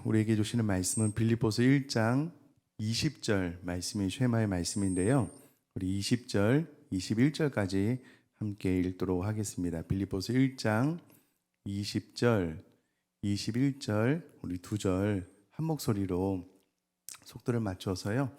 우리에게 주시는 말씀은 빌립보서 1장 20절 말씀이 쉐마의 말씀인데요. 우리 20절, 21절까지 함께 읽도록 하겠습니다. 빌립보서 1장 20절, 21절 우리 두 절 한 목소리로 속도를 맞춰서요.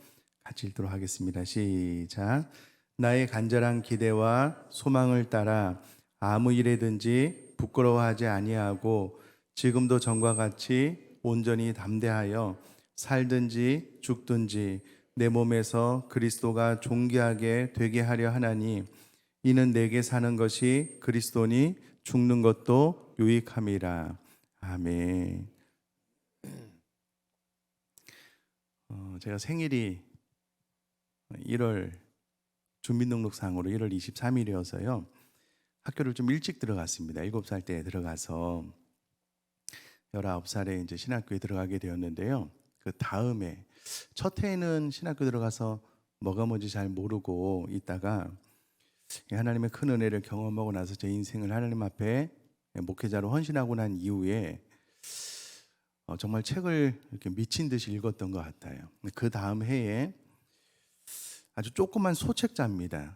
같이 읽도록 하겠습니다. 시작. 나의 간절한 기대와 소망을 따라 아무 일에든지 부끄러워하지 아니하고 지금도 전과 같이 온전히 담대하여 살든지 죽든지 내 몸에서 그리스도가 존귀하게 되게 하려 하나니 이는 내게 사는 것이 그리스도니 죽는 것도 유익함이라. 아멘. 제가 생일이 1월 주민등록상으로 1월 23일이어서요. 학교를 좀 일찍 들어갔습니다. 7살 때 들어가서 19살에 이제 신학교에 들어가게 되었는데요. 그 다음에 첫 해에는 신학교 들어가서 뭐가 뭔지 잘 모르고 있다가 하나님의 큰 은혜를 경험하고 나서 제 인생을 하나님 앞에 목회자로 헌신하고 난 이후에 정말 책을 이렇게 미친 듯이 읽었던 것 같아요. 그 다음 해에 아주 조그만 소책자입니다.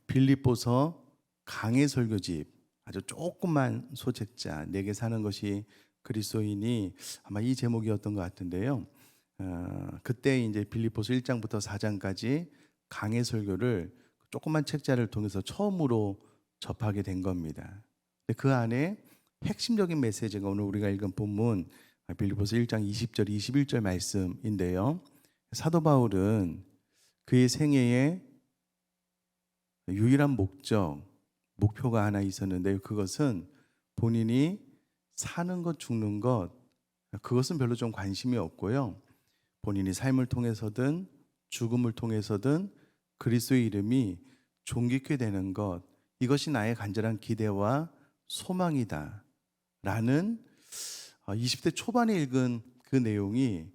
빌립보서 강해 설교집, 아주 조그만 소책자, 내게 사는 것이 그리스도이니 아마 이 제목이었던 것 같은데요. 그때 이제 빌립보서 1장부터 4장까지 강해 설교를 조그만 책자를 통해서 처음으로 접하게 된 겁니다. 그 안에 핵심적인 메시지가 오늘 우리가 읽은 본문 빌립보서 1장 20절, 21절 말씀인데요. 사도 바울은 그의 생애에 유일한 목표가 하나 있었는데요. 그것은 본인이 사는 것, 죽는 것, 그것은 별로 좀 관심이 없고요. 본인이 삶을 통해서든 죽음을 통해서든 그리스도의 이름이 존귀케 되는 것, 이것이 나의 간절한 기대와 소망이다 라는 20대 초반에 읽은 그 내용이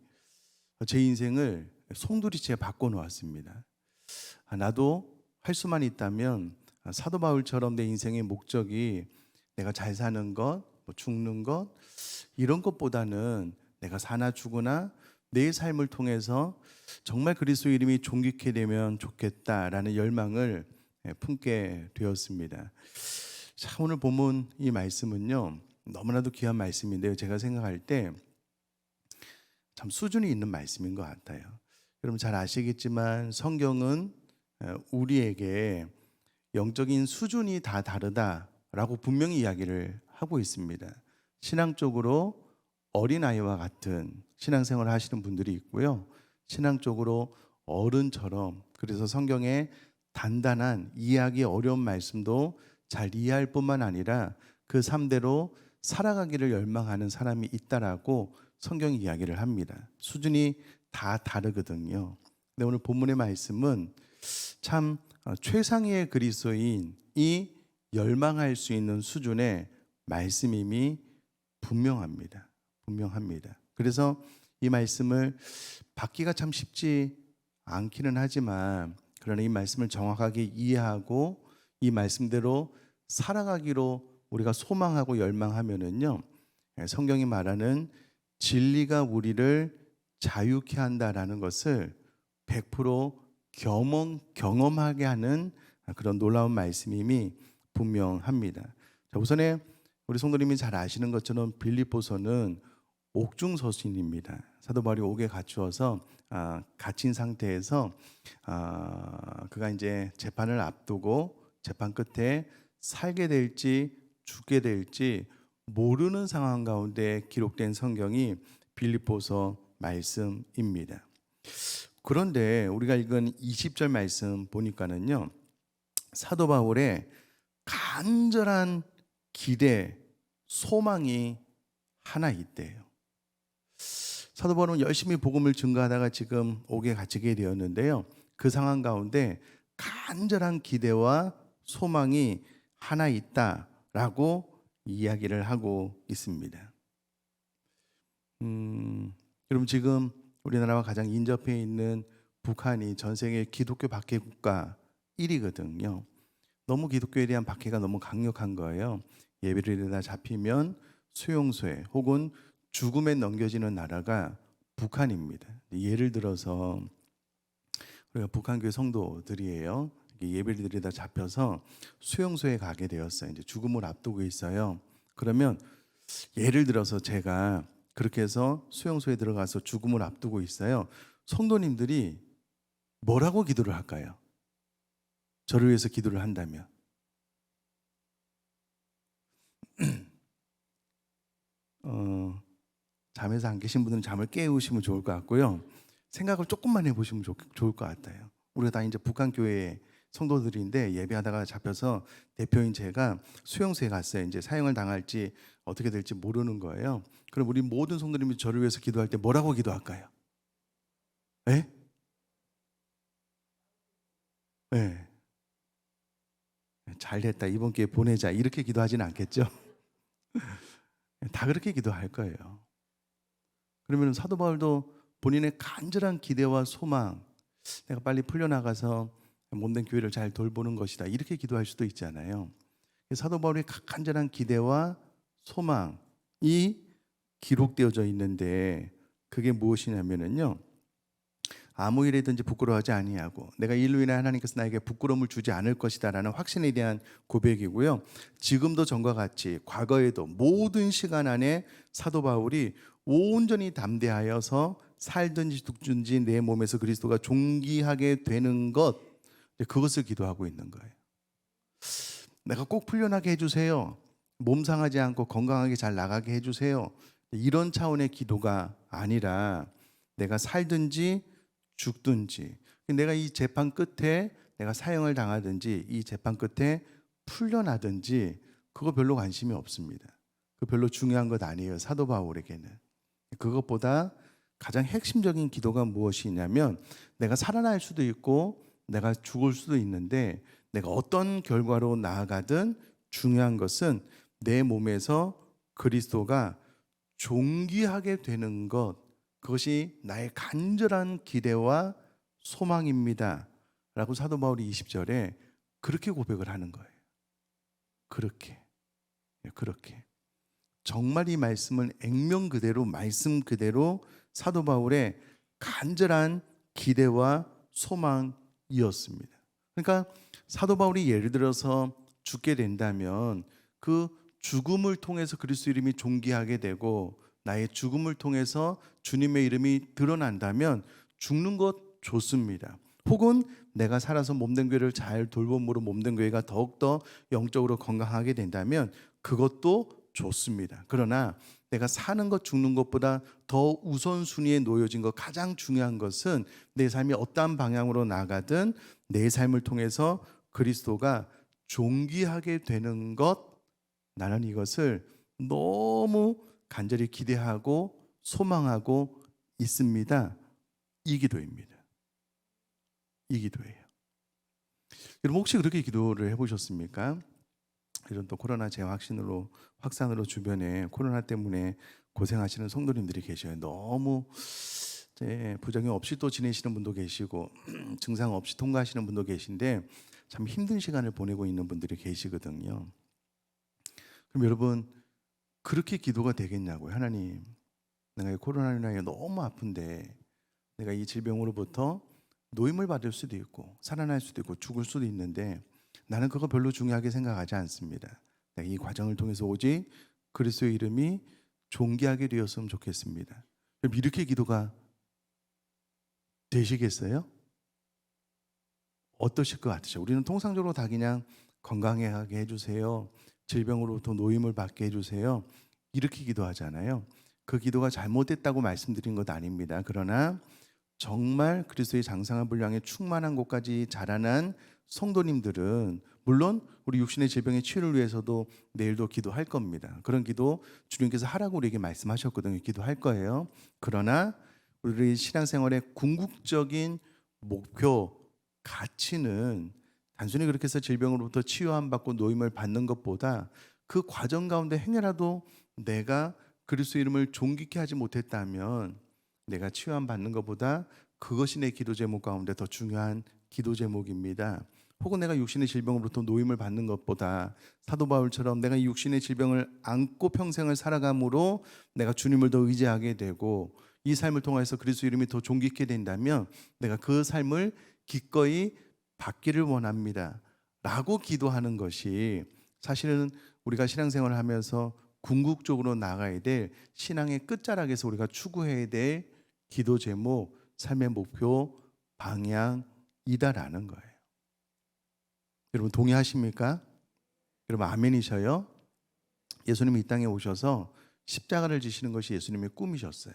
제 인생을 송두리째 바꿔놓았습니다. 나도 할 수만 있다면 사도 바울처럼 내 인생의 목적이 내가 잘 사는 것, 죽는 것, 이런 것보다는 내가 사나 죽으나 내 삶을 통해서 정말 그리스도 이름이 존귀케 되면 좋겠다라는 열망을 품게 되었습니다. 자, 오늘 본문 이 말씀은요, 너무나도 귀한 말씀인데요. 제가 생각할 때 참 수준이 있는 말씀인 것 같아요. 여러분 잘 아시겠지만 성경은 우리에게 영적인 수준이 다 다르다라고 분명히 이야기를 하고 있습니다. 신앙적으로 어린아이와 같은 신앙생활을 하시는 분들이 있고요. 신앙적으로 어른처럼, 그래서 성경의 단단한 이해하기 어려운 말씀도 잘 이해할 뿐만 아니라 그 삶대로 살아가기를 열망하는 사람이 있다라고 성경이 이야기를 합니다. 수준이 다 다르거든요. 근데 오늘 본문의 말씀은 참 최상위의 그리스도인이 열망할 수 있는 수준의 말씀임이 분명합니다. 그래서 이 말씀을 받기가 참 쉽지 않기는 하지만, 그러나 이 말씀을 정확하게 이해하고 이 말씀대로 살아가기로 우리가 소망하고 열망하면은요, 성경이 말하는 진리가 우리를 자유케 한다라는 것을 100% 경험하게 하는 그런 놀라운 말씀임이 분명합니다. 자, 우선에 우리 성도님이 잘 아시는 것처럼 빌립보서는 옥중서신입니다. 사도 바울이 옥에 갇혀서 갇힌 상태에서 그가 이제 재판을 앞두고 재판 끝에 살게 될지 죽게 될지 모르는 상황 가운데 기록된 성경이 빌립보서 말씀입니다. 그런데 우리가 읽은 20절 말씀 보니까는요, 사도 바울의 간절한 기대, 소망이 하나 있대요. 사도 바울은 열심히 복음을 증거하다가 지금 옥에 갇히게 되었는데요, 그 상황 가운데 간절한 기대와 소망이 하나 있다라고 이야기를 하고 있습니다. 여러분 지금 우리나라와 가장 인접해 있는 북한이 전 세계 기독교 박해 국가 1위거든요. 너무 기독교에 대한 박해가 너무 강력한 거예요. 예배를 드리다 잡히면 수용소에 혹은 죽음에 넘겨지는 나라가 북한입니다. 예를 들어서 우리가 북한교회 성도들이에요. 예배를 드리다 잡혀서 수용소에 가게 되었어요. 이제 죽음을 앞두고 있어요. 그러면 예를 들어서 제가 그렇게 해서 수용소에 들어가서 죽음을 앞두고 있어요. 성도님들이 뭐라고 기도를 할까요? 저를 위해서 기도를 한다면. 잠에서 안 계신 분들은 잠을 깨우시면 좋을 것 같고요. 생각을 조금만 해보시면 좋을 것 같아요. 우리가 다 이제 북한교회 성도들인데 예배하다가 잡혀서 대표인 제가 수용소에 갔어요. 이제 사형을 당할지 어떻게 될지 모르는 거예요. 그럼 우리 모든 성도님이 저를 위해서 기도할 때 뭐라고 기도할까요? 네? 네. 잘 됐다. 이번 기회에 보내자. 이렇게 기도하지는 않겠죠? 다 그렇게 기도할 거예요. 그러면 사도 바울도 본인의 간절한 기대와 소망, 내가 빨리 풀려나가서 몸된 교회를 잘 돌보는 것이다. 이렇게 기도할 수도 있잖아요. 사도 바울의 간절한 기대와 소망이 기록되어져 있는데 그게 무엇이냐면요. 아무 일이든지 부끄러워하지 아니하고 내가 이로 인해 하나님께서 나에게 부끄러움을 주지 않을 것이다라는 확신에 대한 고백이고요. 지금도 전과 같이 과거에도 모든 시간 안에 사도 바울이 온전히 담대하여서 살든지 죽든지 내 몸에서 그리스도가 존귀하게 되는 것, 그것을 기도하고 있는 거예요. 내가 꼭 풀려나게 해주세요. 몸 상하지 않고 건강하게 잘 나가게 해주세요. 이런 차원의 기도가 아니라 내가 살든지 죽든지, 내가 이 재판 끝에 내가 사형을 당하든지 이 재판 끝에 풀려나든지 그거 별로 관심이 없습니다. 그거 별로 중요한 것 아니에요. 사도 바울에게는. 그것보다 가장 핵심적인 기도가 무엇이냐면 내가 살아날 수도 있고 내가 죽을 수도 있는데 내가 어떤 결과로 나아가든 중요한 것은 내 몸에서 그리스도가 존귀하게 되는 것, 그것이 나의 간절한 기대와 소망입니다 라고 사도 바울이 20절에 그렇게 고백을 하는 거예요. 그렇게 정말 이 말씀을 액면 그대로 말씀 그대로 사도 바울의 간절한 기대와 소망이었습니다. 그러니까 사도 바울이 예를 들어서 죽게 된다면 그 죽음을 통해서 그리스도 이름이 존귀하게 되고 나의 죽음을 통해서 주님의 이름이 드러난다면 죽는 것 좋습니다. 혹은 내가 살아서 몸된 교회를 잘 돌봄으로 몸된 교회가 더욱더 영적으로 건강하게 된다면 그것도 좋습니다. 그러나 내가 사는 것 죽는 것보다 더 우선순위에 놓여진 것, 가장 중요한 것은 내 삶이 어떠한 방향으로 나가든 내 삶을 통해서 그리스도가 존귀하게 되는 것, 나는 이것을 너무 간절히 기대하고 소망하고 있습니다. 이 기도입니다. 이 기도예요. 여러분 혹시 그렇게 기도를 해보셨습니까? 이런 또 코로나 확산으로 주변에 코로나 때문에 고생하시는 성도님들이 계셔요. 너무 부작용 없이 또 지내시는 분도 계시고 증상 없이 통과하시는 분도 계신데 참 힘든 시간을 보내고 있는 분들이 계시거든요. 그럼 여러분 그렇게 기도가 되겠냐고요. 하나님, 내가 이 코로나로 인하여 너무 아픈데 내가 이 질병으로부터 노임을 받을 수도 있고 살아날 수도 있고 죽을 수도 있는데 나는 그거 별로 중요하게 생각하지 않습니다. 내가 이 과정을 통해서 오직 그리스도의 이름이 존귀하게 되었으면 좋겠습니다. 그럼 이렇게 기도가 되시겠어요? 어떠실 것 같으세요? 우리는 통상적으로 다 그냥 건강하게 해주세요. 질병으로부터 노임을 받게 해주세요. 이렇게 기도하잖아요. 그 기도가 잘못됐다고 말씀드린 것 아닙니다. 그러나 정말 그리스도의 장성한 분량에 충만한 곳까지 자라난 성도님들은 물론 우리 육신의 질병의 치유를 위해서도 내일도 기도할 겁니다. 그런 기도 주님께서 하라고 우리에게 말씀하셨거든요. 기도할 거예요. 그러나 우리 신앙생활의 궁극적인 목표, 가치는 단순히 그렇게 해서 질병으로부터 치유함 받고 노임을 받는 것보다 그 과정 가운데 행여라도 내가 그리스도 이름을 존귀케 하지 못했다면 내가 치유함 받는 것보다 그것이 내 기도 제목 가운데 더 중요한 기도 제목입니다. 혹은 내가 육신의 질병으로부터 노임을 받는 것보다 사도 바울처럼 내가 육신의 질병을 안고 평생을 살아감으로 내가 주님을 더 의지하게 되고 이 삶을 통해서 그리스도 이름이 더 존귀케 된다면 내가 그 삶을 기꺼이 받기를 원합니다 라고 기도하는 것이 사실은 우리가 신앙생활을 하면서 궁극적으로 나가야 될 신앙의 끝자락에서 우리가 추구해야 될 기도 제목, 삶의 목표, 방향이다라는 거예요. 여러분 동의하십니까? 여러분 아멘이셔요? 예수님이 이 땅에 오셔서 십자가를 지시는 것이 예수님의 꿈이셨어요.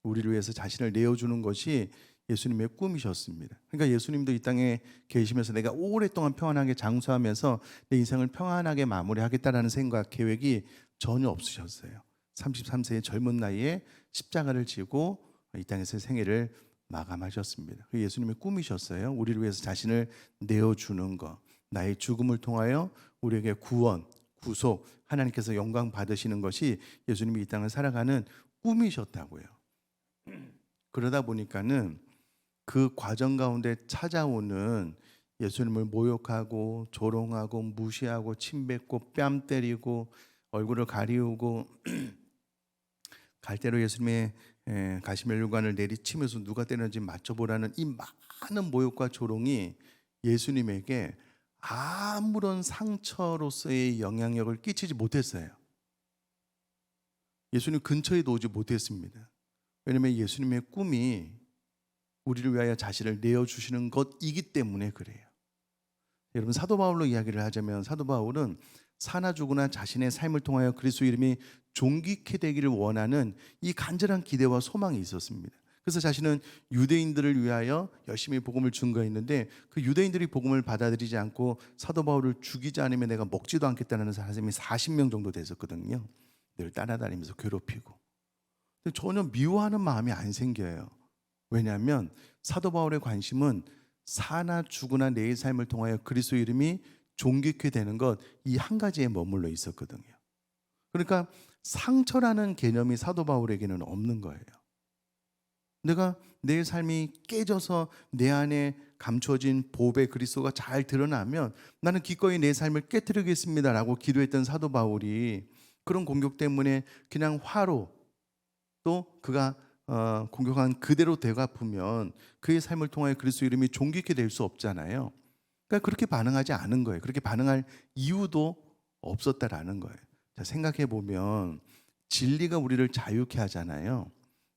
우리를 위해서 자신을 내어주는 것이 예수님의 꿈이셨습니다. 그러니까 예수님도 이 땅에 계시면서 내가 오랫동안 평안하게 장수하면서 내 인생을 평안하게 마무리하겠다라는 생각, 계획이 전혀 없으셨어요. 33세의 젊은 나이에 십자가를 지고 이 땅에서 생애를 마감하셨습니다. 예수님의 꿈이셨어요. 우리를 위해서 자신을 내어주는 것, 나의 죽음을 통하여 우리에게 구원, 구속, 하나님께서 영광 받으시는 것이 예수님이 이 땅을 살아가는 꿈이셨다고요. 그러다 보니까는 그 과정 가운데 찾아오는 예수님을 모욕하고 조롱하고 무시하고 침뱉고 뺨 때리고 얼굴을 가리우고 갈대로 예수님의 가시면류관을 내리치면서 누가 때렸는지 맞춰보라는 이 많은 모욕과 조롱이 예수님에게 아무런 상처로서의 영향력을 끼치지 못했어요. 예수님 근처에도 오지 못했습니다. 왜냐하면 예수님의 꿈이 우리를 위하여 자신을 내어주시는 것이기 때문에 그래요. 여러분 사도 바울로 이야기를 하자면 사도 바울은 사나 죽으나 자신의 삶을 통하여 그리스도 이름이 존귀케 되기를 원하는 이 간절한 기대와 소망이 있었습니다. 그래서 자신은 유대인들을 위하여 열심히 복음을 증거했는데 그 유대인들이 복음을 받아들이지 않고 사도 바울을 죽이지 않으면 내가 먹지도 않겠다는 사람이 40명 정도 됐었거든요. 늘 따라다니면서 괴롭히고. 근데 전혀 미워하는 마음이 안 생겨요. 왜냐하면 사도 바울의 관심은 사나 죽으나 내 삶을 통하여 그리스도 이름이 존귀케 되는 것 이 한 가지에 머물러 있었거든요. 그러니까 상처라는 개념이 사도 바울에게는 없는 거예요. 내가 내 삶이 깨져서 내 안에 감춰진 보배 그리스도가 잘 드러나면 나는 기꺼이 내 삶을 깨뜨리겠습니다라고 기도했던 사도 바울이 그런 공격 때문에 그냥 화로 또 그가 공격한 그대로 되갚으면 그의 삶을 통하여 그리스도 이름이 존귀케 될 수 없잖아요. 그러니까 그렇게 반응하지 않은 거예요. 그렇게 반응할 이유도 없었다라는 거예요. 자, 생각해 보면 진리가 우리를 자유케 하잖아요.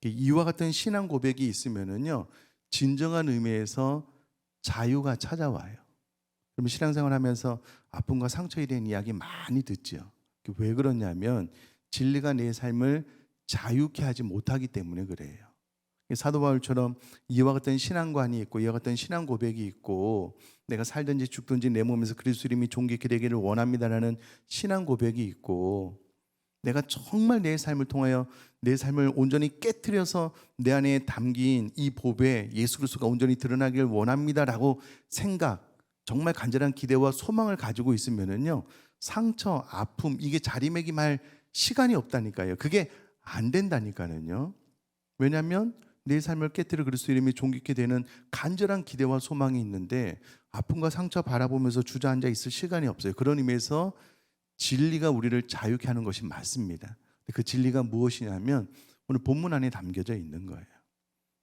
이와 같은 신앙 고백이 있으면은요, 진정한 의미에서 자유가 찾아와요. 그러면 신앙생활하면서 아픔과 상처에 대한 이야기 많이 듣죠. 왜 그러냐면 진리가 내 삶을 자유케 하지 못하기 때문에 그래요. 사도 바울처럼 이와 같은 신앙관이 있고 이와 같은 신앙 고백이 있고 내가 살든지 죽든지 내 몸에서 그리스도 이름이 존귀케 되기를 원합니다라는 신앙 고백이 있고 내가 정말 내 삶을 통하여 내 삶을 온전히 깨트려서 내 안에 담긴 이 보배 예수 그리스도가 온전히 드러나길 원합니다라고 생각, 정말 간절한 기대와 소망을 가지고 있으면은요, 상처, 아픔 이게 자리매김할 시간이 없다니까요. 그게 안 된다니까는요. 왜냐하면 내 삶을 깨뜨려 그리스도 이름이 존귀케 되는 간절한 기대와 소망이 있는데 아픔과 상처 바라보면서 주저앉아 있을 시간이 없어요. 그런 의미에서 진리가 우리를 자유케 하는 것이 맞습니다. 그 진리가 무엇이냐면 오늘 본문 안에 담겨져 있는 거예요.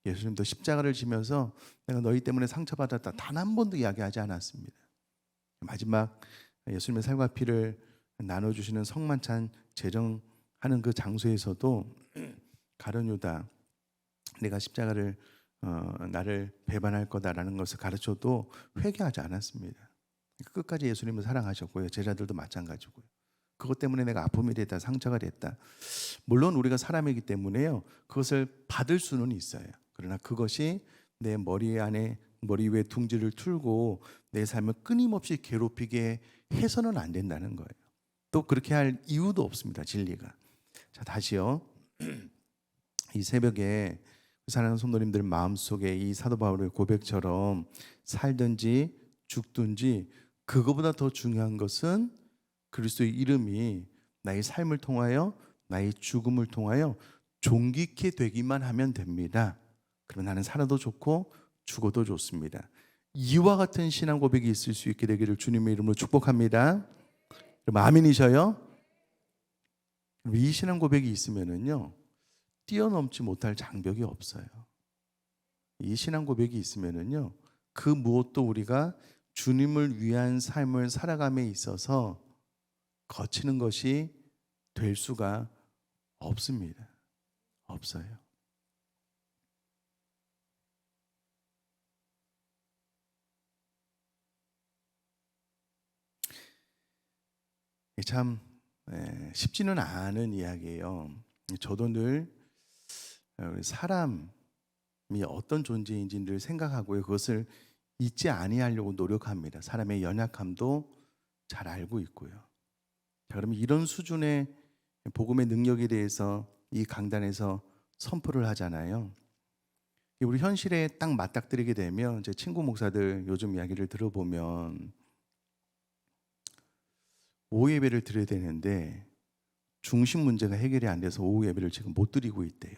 예수님도 십자가를 지면서 내가 너희 때문에 상처받았다 단 한 번도 이야기하지 않았습니다. 마지막 예수님의 살과 피를 나눠주시는 성만찬 제정하는 그 장소에서도 가룟 유다 내가 십자가를 나를 배반할 거다라는 것을 가르쳐도 회개하지 않았습니다. 끝까지 예수님을 사랑하셨고요. 제자들도 마찬가지고요. 그것 때문에 내가 아픔이 됐다, 상처가 됐다. 물론 우리가 사람이기 때문에요. 그것을 받을 수는 있어요. 그러나 그것이 내 머리 위에 둥지를 틀고 내 삶을 끊임없이 괴롭히게 해서는 안 된다는 거예요. 또 그렇게 할 이유도 없습니다. 진리가. 자, 다시요. 이 새벽에 사랑하는 성도님들 마음속에 이 사도 바울의 고백처럼 살든지 죽든지 그거보다 더 중요한 것은 그리스도의 이름이 나의 삶을 통하여 나의 죽음을 통하여 존귀케 되기만 하면 됩니다. 그러면 나는 살아도 좋고 죽어도 좋습니다. 이와 같은 신앙 고백이 있을 수 있게 되기를 주님의 이름으로 축복합니다. 여러분 아멘이셔요? 이 신앙 고백이 있으면은요 뛰어넘지 못할 장벽이 없어요. 이 신앙 고백이 있으면은요 그 무엇도 우리가 주님을 위한 삶을 살아감에 있어서 거치는 것이 될 수가 없습니다. 없어요. 참 쉽지는 않은 이야기예요. 저도 늘 사람이 어떤 존재인지 늘 생각하고요. 그것을 잊지 아니하려고 노력합니다. 사람의 연약함도 잘 알고 있고요. 자, 그러면 이런 수준의 복음의 능력에 대해서 이 강단에서 선포를 하잖아요. 우리 현실에 딱 맞닥뜨리게 되면 제 친구 목사들 요즘 이야기를 들어보면 오후 예배를 드려야 되는데 중심 문제가 해결이 안 돼서 오후 예배를 지금 못 드리고 있대요.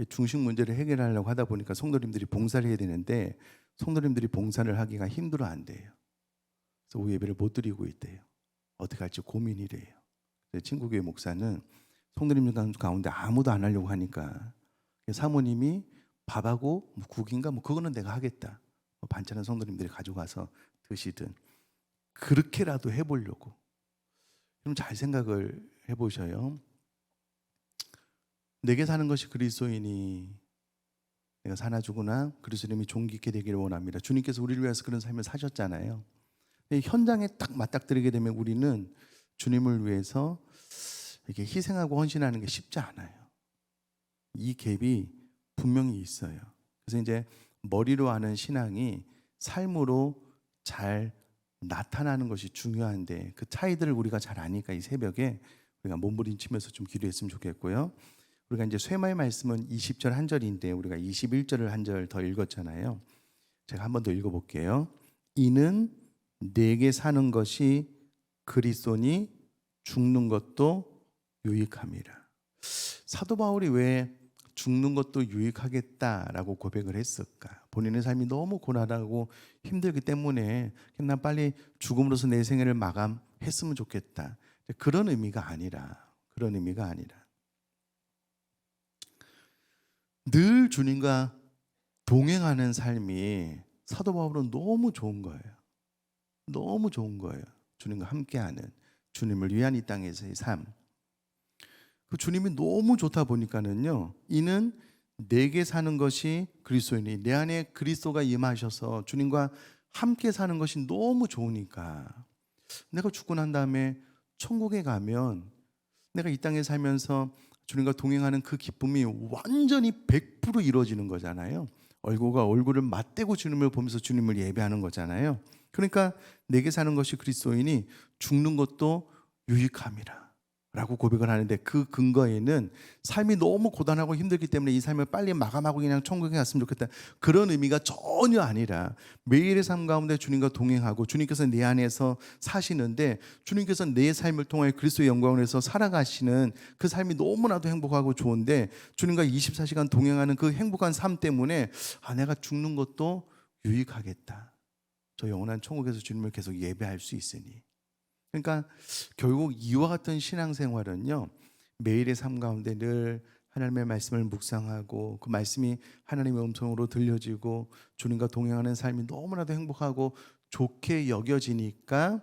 중심 문제를 해결하려고 하다 보니까 성도님들이 봉사를 해야 되는데 성도님들이 봉사를 하기가 힘들어 한대요. 그래서 오후 예배를 못 드리고 있대요. 어떻게 할지 고민이래요. 친구 교회 목사는 성도님들 가운데 아무도 안 하려고 하니까 사모님이 밥하고 국인가 그거는 내가 하겠다. 반찬은 성도님들이 가져가서 드시든 그렇게라도 해보려고. 그럼 잘 생각을 해보셔요. 내게 사는 것이 그리스도이니 내가 사나 죽으나 그리스도님이 존귀 있게 되기를 원합니다. 주님께서 우리를 위해서 그런 삶을 사셨잖아요. 현장에 딱 맞닥뜨리게 되면 우리는 주님을 위해서 이렇게 희생하고 헌신하는 게 쉽지 않아요. 이 갭이 분명히 있어요. 그래서 이제 머리로 하는 신앙이 삶으로 잘 나타나는 것이 중요한데 그 차이들을 우리가 잘 아니까 이 새벽에 우리가 몸부림치면서 좀 기도했으면 좋겠고요. 우리가 이제 쇠마의 말씀은 20절 한 절인데 우리가 21절을 한 절 더 읽었잖아요. 제가 한 번 더 읽어볼게요. 이는 내게 사는 것이 그리스도니 죽는 것도 유익함이라. 사도 바울이 왜 죽는 것도 유익하겠다라고 고백을 했을까? 본인의 삶이 너무 고난하고 힘들기 때문에 난 빨리 죽음으로써 내 생애를 마감했으면 좋겠다. 그런 의미가 아니라 늘 주님과 동행하는 삶이 사도 바울은 너무 좋은 거예요. 너무 좋은 거예요. 주님과 함께하는, 주님을 위한 이 땅에서의 삶. 그 주님이 너무 좋다 보니까는요, 이는 내게 사는 것이 그리스도이니, 내 안에 그리스도가 임하셔서 주님과 함께 사는 것이 너무 좋으니까 내가 죽고 난 다음에 천국에 가면 내가 이 땅에 살면서 주님과 동행하는 그 기쁨이 완전히 100% 이루어지는 거잖아요. 얼굴과 얼굴을 맞대고 주님을 보면서 주님을 예배하는 거잖아요. 그러니까 내게 사는 것이 그리스도이니 죽는 것도 유익함이라 라고 고백을 하는데, 그 근거에는 삶이 너무 고단하고 힘들기 때문에 이 삶을 빨리 마감하고 그냥 천국에 갔으면 좋겠다, 그런 의미가 전혀 아니라 매일의 삶 가운데 주님과 동행하고 주님께서 내 안에서 사시는데 주님께서 내 삶을 통해 그리스도의 영광을 위해서 살아가시는 그 삶이 너무나도 행복하고 좋은데, 주님과 24시간 동행하는 그 행복한 삶 때문에 내가 죽는 것도 유익하겠다, 저 영원한 천국에서 주님을 계속 예배할 수 있으니. 그러니까 결국 이와 같은 신앙생활은요, 매일의 삶 가운데 늘 하나님의 말씀을 묵상하고 그 말씀이 하나님의 음성으로 들려지고 주님과 동행하는 삶이 너무나도 행복하고 좋게 여겨지니까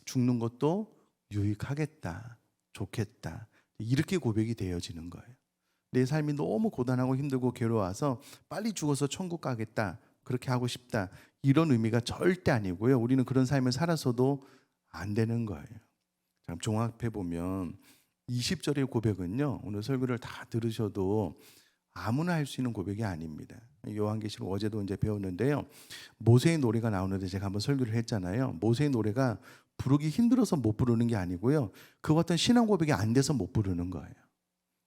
죽는 것도 유익하겠다, 좋겠다, 이렇게 고백이 되어지는 거예요. 내 삶이 너무 고단하고 힘들고 괴로워서 빨리 죽어서 천국 가겠다, 그렇게 하고 싶다, 이런 의미가 절대 아니고요. 우리는 그런 삶을 살아서도 안 되는 거예요. 자, 종합해 보면 20절의 고백은요, 오늘 설교를 다 들으셔도 아무나 할 수 있는 고백이 아닙니다. 요한계시록 어제도 이제 배웠는데요, 모세의 노래가 나오는데 제가 한번 설교를 했잖아요. 모세의 노래가 부르기 힘들어서 못 부르는 게 아니고요, 그와 같은 신앙 고백이 안 돼서 못 부르는 거예요.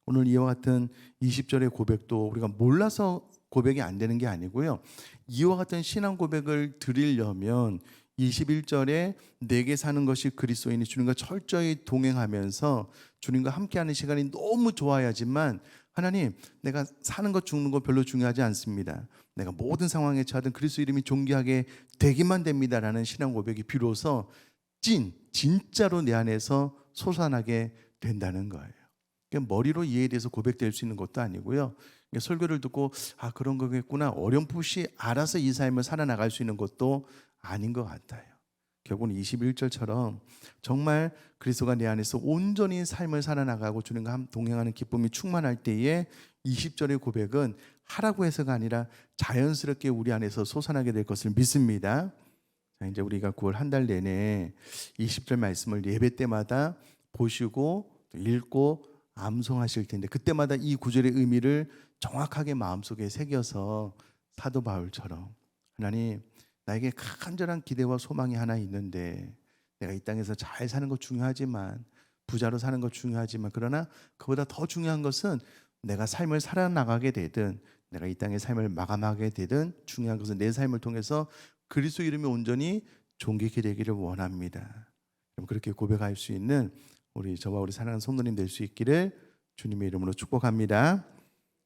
오늘 이와 같은 20절의 고백도 우리가 몰라서 고백이 안 되는 게 아니고요, 이와 같은 신앙 고백을 드리려면 21절에 내게 사는 것이 그리스도이니 주님과 철저히 동행하면서 주님과 함께하는 시간이 너무 좋아야지만 하나님, 내가 사는 것 죽는 것 별로 중요하지 않습니다. 내가 모든 상황에 처하든 그리스도 이름이 존귀하게 되기만 됩니다라는 신앙 고백이 비로소 진짜로 내 안에서 솟아나게 된다는 거예요. 머리로 이해에 대해서 고백될 수 있는 것도 아니고요. 설교를 듣고 그런 거겠구나 어렴풋이 알아서 이 삶을 살아나갈 수 있는 것도 아닌 것 같아요. 결국은 21절처럼 정말 그리스도가 내 안에서 온전히 삶을 살아나가고 주님과 동행하는 기쁨이 충만할 때에 20절의 고백은 하라고 해서가 아니라 자연스럽게 우리 안에서 솟아나게 될 것을 믿습니다. 자, 이제 우리가 9월 한 달 내내 20절 말씀을 예배 때마다 보시고 또 읽고 암송하실 텐데 그때마다 이 구절의 의미를 정확하게 마음속에 새겨서 사도 바울처럼 하나님, 나에게 간절한 기대와 소망이 하나 있는데 내가 이 땅에서 잘 사는 것 중요하지만 부자로 사는 것 중요하지만 그러나 그보다 더 중요한 것은 내가 삶을 살아나가게 되든 내가 이 땅의 삶을 마감하게 되든 중요한 것은 내 삶을 통해서 그리스도 이름이 온전히 존귀케 되기를 원합니다. 그럼 그렇게 고백할 수 있는 저와 우리 사랑하는 성도님 될 수 있기를 주님의 이름으로 축복합니다.